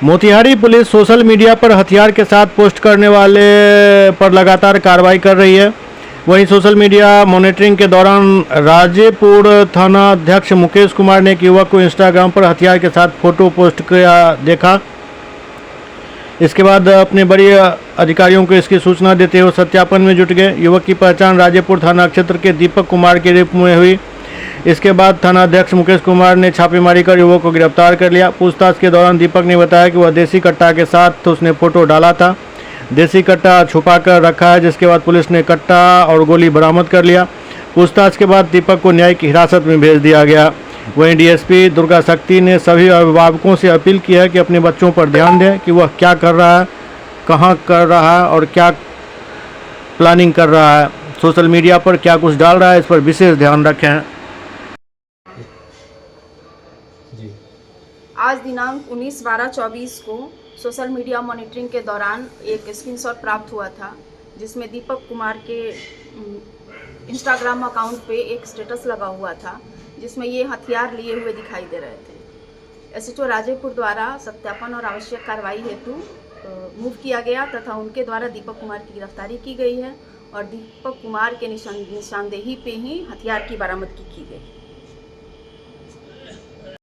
Motihari police social media पर हथियार के साथ पोस्ट करने वाले पर लगातार कार्रवाई कर रही है। वहीं सोशल मीडिया मॉनिटरिंग के दौरान राजेपुर थाना अध्यक्ष मुकेश कुमार ने एक युवक को इंस्टाग्राम पर हथियार के साथ फोटो पोस्ट किया देखा। इसके बाद अपने बड़े अधिकारियों को इसकी सूचना देते हुए सत्यापन में जुट गए। युवक की पहचान राजेपुर थाना क्षेत्र के दीपक कुमार के रूप में हुई। इसके बाद थाना अध्यक्ष मुकेश कुमार ने छापेमारी कर युवक को गिरफ्तार कर लिया। पूछताछ के दौरान दीपक ने बताया कि वह देसी कट्टा के साथ उसने फोटो डाला था। देसी कट्टा छुपा कर रखा है, जिसके बाद पुलिस ने कट्टा और गोली बरामद कर लिया। पूछताछ के बाद दीपक को न्यायिक हिरासत में भेज दिया गया। वहीं डीएसपी दुर्गा शक्ति ने सभी अभिभावकों से अपील की है कि अपने बच्चों पर ध्यान दें कि वह क्या कर रहा है, कहां कर रहा है और क्या प्लानिंग कर रहा है, सोशल मीडिया पर क्या कुछ डाल रहा है, इस पर विशेष ध्यान रखें। जी। आज दिनांक 19/12/24 को सोशल मीडिया मॉनिटरिंग के दौरान एक स्क्रीनशॉट प्राप्त हुआ था, जिसमें दीपक कुमार के इंस्टाग्राम अकाउंट पे एक स्टेटस लगा हुआ था, जिसमें ये हथियार लिए हुए दिखाई दे रहे थे। एसएचओ राजेपुर द्वारा सत्यापन और आवश्यक कार्रवाई हेतु मूव किया गया तथा उनके द्वारा दीपक कुमार की गिरफ्तारी की गई है और दीपक कुमार के निशानदेही पे ही हथियार की बरामदगी की गई।